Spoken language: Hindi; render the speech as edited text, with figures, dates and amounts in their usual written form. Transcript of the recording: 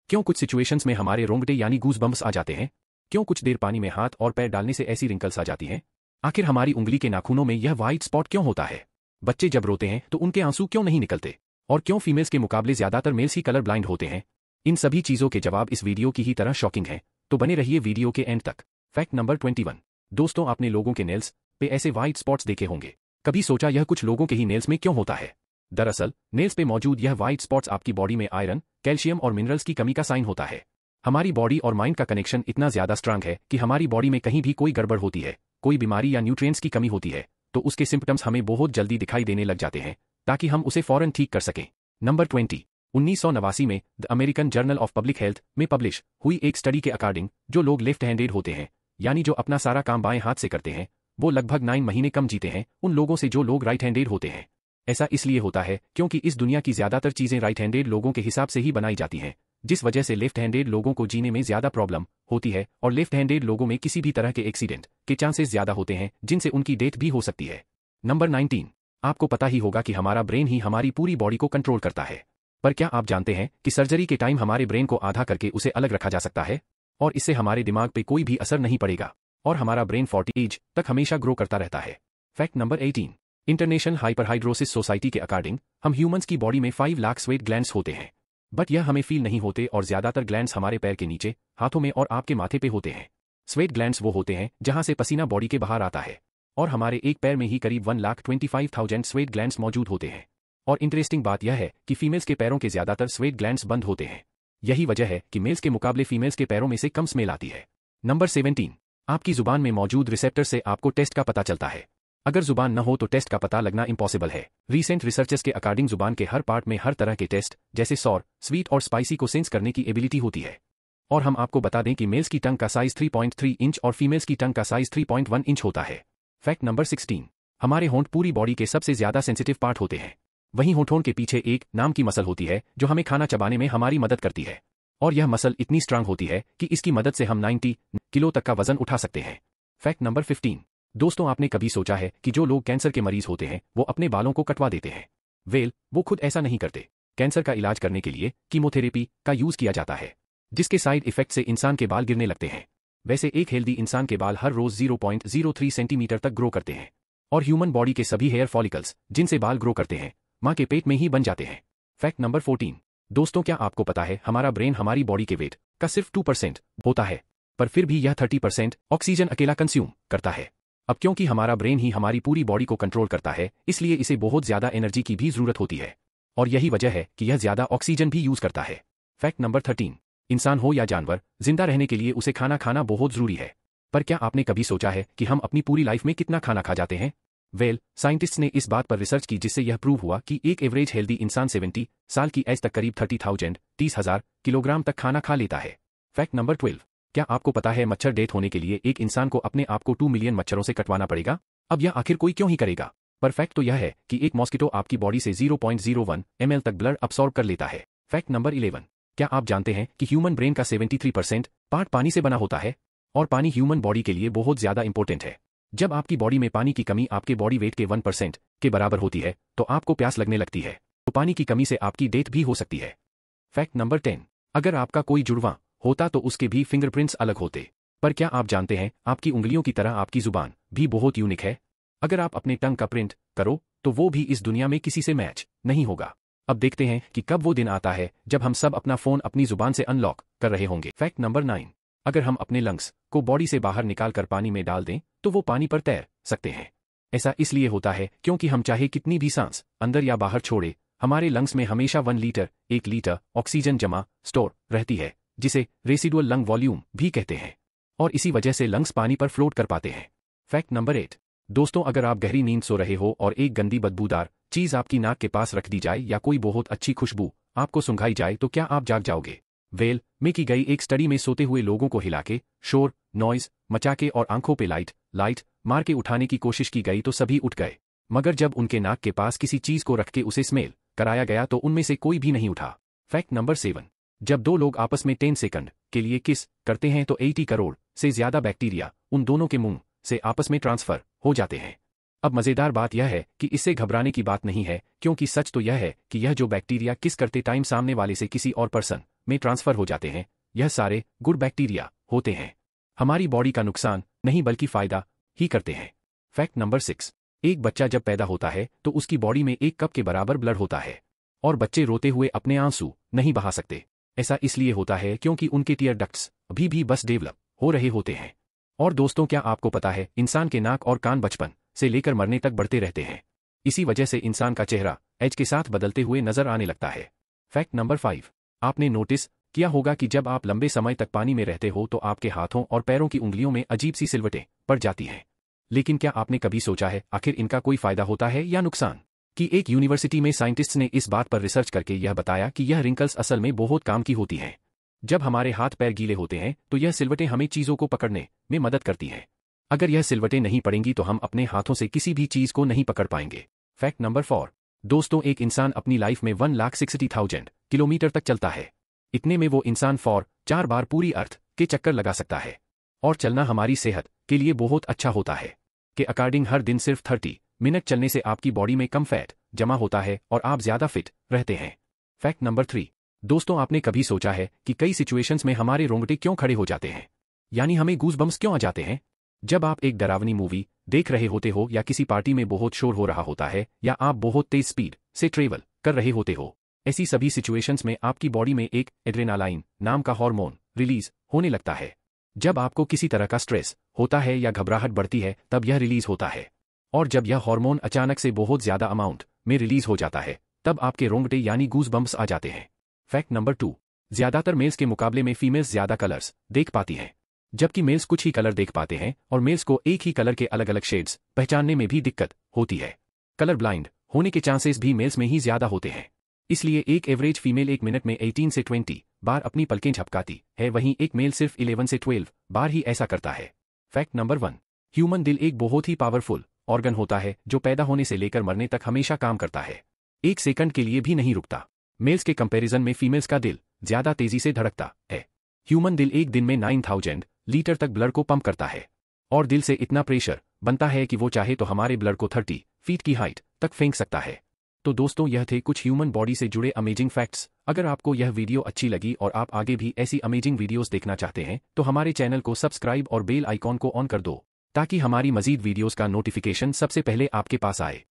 क्यों कुछ सिचुएशंस में हमारे रोंगटे यानी गूज बम्प्स आ जाते हैं? क्यों कुछ देर पानी में हाथ और पैर डालने से ऐसी रिंकल्स आ जाती हैं? आखिर हमारी उंगली के नाखूनों में यह व्हाइट स्पॉट क्यों होता है? बच्चे जब रोते हैं तो उनके आंसू क्यों नहीं निकलते? और क्यों फीमेल्स के मुकाबले ज्यादातर मेल्स ही कलर ब्लाइंड होते हैं? इन सभी चीजों के जवाब इस वीडियो की ही तरह शॉकिंग हैं, तो बने रहिए वीडियो के एंड तक। Fact number 21। दोस्तों, आपने लोगों के नेल्स पे ऐसे व्हाइट स्पॉट्स देखे होंगे। कभी सोचा यह कुछ लोगों के ही नेल्स में क्यों होता है? दरअसल नेल्स पे मौजूद यह व्हाइट स्पॉट्स आपकी बॉडी में आयरन, कैल्शियम और मिनरल्स की कमी का साइन होता है। हमारी बॉडी और माइंड का कनेक्शन इतना ज्यादा स्ट्रांग है कि हमारी बॉडी में कहीं भी कोई गड़बड़ होती है, कोई बीमारी या न्यूट्रिएंट्स की कमी होती है, तो उसके सिम्पटम्स हमें बहुत जल्दी दिखाई देने लग जाते हैं, ताकि हम उसे फौरन ठीक कर सकें। नंबर 20। 1989 में the American journal of public health में पब्लिश हुई एक स्टडी के अकॉर्डिंग जो लोग लेफ्ट हैंडेड होते हैं, यानी जो अपना सारा काम बाएं हाथ से करते हैं, वो लगभग 9 महीने कम जीते हैं उन लोगों से जो लोग राइट हैंडेड होते हैं। ऐसा इसलिए होता है क्योंकि इस दुनिया की ज्यादातर चीजें राइट हैंडेड लोगों के हिसाब से ही बनाई जाती हैं, जिस वजह से लेफ्ट हैंडेड लोगों को जीने में ज्यादा प्रॉब्लम होती है और लेफ्ट हैंडेड लोगों में किसी भी तरह के एक्सीडेंट के चांसेस ज्यादा होते हैं, जिनसे उनकी डेथ भी हो सकती है। नंबर 19। आपको पता ही होगा कि हमारा ब्रेन ही हमारी पूरी बॉडी को कंट्रोल करता है, पर क्या आप जानते हैं कि सर्जरी के टाइम हमारे ब्रेन को आधा करके उसे अलग रखा जा सकता है और इससे हमारे दिमाग पे कोई भी असर नहीं पड़ेगा और हमारा ब्रेन 40 एज तक हमेशा ग्रो करता रहता है। Fact number 18। International hyperhidrosis society के अकॉर्डिंग हम ह्यूमंस की बॉडी में 5 लाख स्वेट ग्लैंड्स होते हैं, बट यह हमें फील नहीं होते और ज्यादातर ग्लैंड्स हमारे पैर के नीचे, हाथों में और आपके माथे पे होते हैं। स्वेट ग्लैंड्स वो होते हैं जहां से पसीना बॉडी के बाहर आता है और हमारे एक पैर में ही करीब 1,25,000 स्वेट ग्लैंड्स मौजूद होते हैं। और इंटरेस्टिंग बात यह है कि फीमेल्स के पैरों के ज्यादातर स्वेट ग्लैंड्स बंद होते हैं। यही वजह है कि मेल्स के मुकाबले फीमेल्स के पैरों में से कम स्मेल आती है। नंबर 17। आपकी जुबान में मौजूद रिसेप्टर से आपको टेस्ट का पता चलता है। अगर जुबान न हो तो टेस्ट का पता लगना इम्पॉसिबल है। रीसेंट रिसर्चर्स के अकॉर्डिंग जुबान के हर पार्ट में हर तरह के टेस्ट जैसे सॉर, स्वीट और स्पाइसी को सेंस करने की एबिलिटी होती है। और हम आपको बता दें कि मेल्स की टंग का साइज 3.3 इंच और फीमेल्स की टंग का साइज 3.1 इंच होता है। Fact number 16। हमारे होंठ पूरी बॉडी के सबसे ज्यादा सेंसिटिव पार्ट होते हैं। वहीं होठों के पीछे एक नाम की मसल होती है जो हमें खाना चबाने में हमारी मदद करती है, और यह मसल इतनी स्ट्रांग होती है कि इसकी मदद से हम 90 किलो तक का वजन उठा सकते हैं। Fact number 15। दोस्तों, आपने कभी सोचा है कि जो लोग कैंसर के मरीज होते हैं वो अपने बालों को कटवा देते हैं? वेल, वो खुद ऐसा नहीं करते। कैंसर का इलाज करने के लिए कीमोथेरेपी का यूज किया जाता है, जिसके साइड इफेक्ट से इंसान के बाल गिरने लगते हैं। वैसे एक हेल्दी इंसान के बाल हर रोज 0.03 सेंटीमीटर तक ग्रो करते हैं, और ह्यूमन बॉडी के सभी हेयर फॉलिकल्स जिनसे बाल ग्रो करते हैं मां के पेट में ही बन जाते हैं। Fact number 14। दोस्तों, क्या आपको पता है हमारा ब्रेन हमारी बॉडी के वेट का सिर्फ 2% होता है, पर फिर भी यह 30% ऑक्सीजन अकेला कंज्यूम करता है। अब क्योंकि हमारा ब्रेन ही हमारी पूरी बॉडी को कंट्रोल करता है, इसलिए इसे बहुत ज्यादा एनर्जी की भी जरूरत होती है, और यही वजह है कि यह ज्यादा ऑक्सीजन भी यूज करता है। Fact number 13। इंसान हो या जानवर, जिंदा रहने के लिए उसे खाना खाना बहुत जरूरी है, पर क्या आपने कभी सोचा है कि हम अपनी पूरी लाइफ में कितना खाना खा जाते हैं? वेल, साइंटिस्ट्स ने इस बात पर रिसर्च की जिससे यह प्रूव हुआ कि एक एवरेज हेल्दी इंसान 70 साल की एज तक करीब 30,000 किलोग्राम तक खाना खा लेता है। Fact number 12। क्या आपको पता है मच्छर डेथ होने के लिए एक इंसान को अपने आप को 2 मिलियन मच्छरों से कटवाना पड़ेगा? अब यह आखिर कोई क्यों ही करेगा? पर फैक्ट तो यह है कि एक मॉस्किटो आपकी बॉडी से 0.01 ml तक ब्लड अब्सॉर्ब कर लेता है। Fact number 11। क्या आप जानते हैं कि ह्यूमन ब्रेन का 73% पार्ट पानी से बना होता है, और पानी ह्यूमन बॉडी के लिए बहुत ज्यादा इंपॉर्टेंट है। जब आपकी बॉडी में पानी की कमी आपके बॉडी वेट के 1% के बराबर होती है तो आपको प्यास लगने लगती है, तो पानी की कमी से आपकी डेथ भी हो सकती है। Fact number 10। अगर आपका कोई जुड़वा होता तो उसके भी फिंगरप्रिंट्स अलग होते, पर क्या आप जानते हैं आपकी उंगलियों की तरह आपकी जुबान भी बहुत यूनिक है। अगर आप अपने टंग का प्रिंट करो तो वो भी इस दुनिया में किसी से मैच नहीं होगा। अब देखते हैं कि कब वो दिन आता है जब हम सब अपना फोन अपनी जुबान से अनलॉक कर रहे होंगे। Fact number 9। अगर हम अपने लंग्स को बॉडी से बाहर निकाल कर पानी में डाल दें तो वो पानी पर तैर सकते हैं। ऐसा इसलिए होता है क्योंकि हम चाहे कितनी भी सांस अंदर या बाहर छोड़े, हमारे लंग्स में हमेशा 1 लीटर ऑक्सीजन जमा स्टोर रहती है, जिसे रेसिडुअल लंग वॉल्यूम भी कहते हैं, और इसी वजह से लंग्स पानी पर फ्लोट कर पाते हैं। Fact number 8। दोस्तों, अगर आप गहरी नींद सो रहे हो और एक गंदी बदबूदार चीज आपकी नाक के पास रख दी जाए या कोई बहुत अच्छी खुशबू आपको सुंघाई जाए तो क्या आप जाग जाओगे? वेल, में की गई एक स्टडी में सोते हुए लोगों को हिला के, शोर नॉइज मचा के और आंखों पे लाइट मार के उठाने की कोशिश की गई तो सभी उठ गए, मगर जब उनके नाक के पास किसी चीज को रख के उसे स्मेल कराया गया तो उनमें से कोई भी नहीं उठा। Fact number 7। जब दो लोग आपस में 10 सेकंड के लिए किस करते हैं तो 80 करोड़ से ज्यादा बैक्टीरिया उन दोनों के मुंह से आपस में ट्रांसफर हो जाते हैं। अब मजेदार बात यह है कि इससे घबराने की बात नहीं है, क्योंकि सच तो यह है कि यह जो बैक्टीरिया किस करते टाइम सामने वाले से किसी और पर्सन में ट्रांसफर हो जाते हैं। यह सारे गुड बैक्टीरिया होते हैं, हमारी बॉडी का नुकसान नहीं बल्कि फायदा ही करते हैं। फैक्ट नंबर 6, एक बच्चा जब पैदा होता है तो उसकी बॉडी में 1 कप के बराबर ब्लड होता है और बच्चे रोते हुए अपने आंसू नहीं बहा सकते। ऐसा इसलिए होता है क्योंकि उनके टीयर डक्ट्स अभी भी बस डेवलप हो रहे होते हैं। और दोस्तों, क्या आपको पता है इंसान के नाक और कान बचपन से लेकर मरने तक बढ़ते रहते हैं। इसी वजह से इंसान का चेहरा एज के साथ बदलते हुए नजर आने लगता है। फैक्ट नंबर 5, आपने नोटिस किया होगा कि जब आप लंबे समय तक पानी में रहते हो तो आपके हाथों और पैरों की उंगलियों में अजीब सी सिलवटें पड़ जाती हैं। लेकिन क्या आपने कभी सोचा है आखिर इनका कोई फायदा होता है या नुकसान? कि एक यूनिवर्सिटी में साइंटिस्ट्स ने इस बात पर रिसर्च करके यह बताया कि यह रिंकल्स असल में बहुत काम की होती हैं। जब हमारे हाथ पैर गीले होते हैं तो यह सिलवटें हमें चीजों को पकड़ने में मदद करती हैं। अगर यह सिलवटें नहीं पड़ेंगी तो हम अपने हाथों से किसी भी चीज को नहीं पकड़ पाएंगे। फैक्ट नंबर 4, दोस्तों, एक इंसान अपनी लाइफ में 1,60,000 किलोमीटर तक चलता है। इतने में वो इंसान 4 बार पूरी अर्थ के चक्कर लगा सकता है। और चलना हमारी सेहत के लिए बहुत अच्छा होता है। के अकॉर्डिंग हर दिन सिर्फ 30 मिनट चलने से आपकी बॉडी में कम फैट जमा होता है और आप ज्यादा फिट रहते हैं। फैक्ट नंबर 3, दोस्तों, आपने कभी सोचा है कि कई सिचुएशंस में हमारे रोंगटे क्यों खड़े हो जाते हैं, यानी हमें गूज़बम्प्स क्यों आ जाते हैं? जब आप एक डरावनी मूवी देख रहे होते हो या किसी पार्टी में बहुत शोर हो रहा होता है या आप बहुत तेज स्पीड से ट्रेवल कर रहे होते हो, ऐसी सभी सिचुएशंस में आपकी बॉडी में एक एड्रेनालाइन नाम का हार्मोन रिलीज होने लगता है। जब आपको किसी तरह का स्ट्रेस होता है या घबराहट बढ़ती है तब यह रिलीज होता है। और जब यह हार्मोन अचानक से बहुत ज्यादा अमाउंट में रिलीज हो जाता है तब आपके रोंगटे यानी गूज़बम्प्स आ जाते हैं। फैक्ट नंबर 2, ज्यादातर मेल्स के मुकाबले में फीमेल्स ज्यादा कलर्स देख पाती हैं, जबकि मेल्स कुछ ही कलर देख पाते हैं और मेल्स को एक ही कलर के अलग अलग शेड्स पहचानने में भी दिक्कत होती है। कलर ब्लाइंड होने के चांसेस भी मेल्स में ही ज्यादा होते हैं। इसलिए एक एवरेज फीमेल 1 मिनट में 18 से 20 बार अपनी पलकें झपकाती है, वहीं एक मेल सिर्फ 11 से 12 बार ही ऐसा करता है। फैक्ट नंबर 1, ह्यूमन दिल एक बहुत ही पावरफुल ऑर्गन होता है जो पैदा होने से लेकर मरने तक हमेशा काम करता है, 1 सेकंड के लिए भी नहीं रुकता। मेल्स के कंपैरिजन में फीमेल्स का दिल ज्यादा तेजी से धड़कता है। ह्यूमन दिल एक दिन में 9000 लीटर तक ब्लड को पंप करता है और दिल से इतना प्रेशर बनता है कि वो चाहे तो हमारे ब्लड को 30 फीट की हाइट तक फेंक सकता है। तो दोस्तों, यह थे कुछ ह्यूमन बॉडी से जुड़े अमेजिंग फैक्ट्स। अगर आपको यह वीडियो अच्छी लगी और आप आगे भी ऐसी अमेजिंग वीडियोस देखना चाहते हैं तो हमारे चैनल को सब्सक्राइब और बेल आइकॉन को ऑन कर दो ताकि हमारी मजीद वीडियोस का नोटिफिकेशन सबसे पहले आपके पास आए।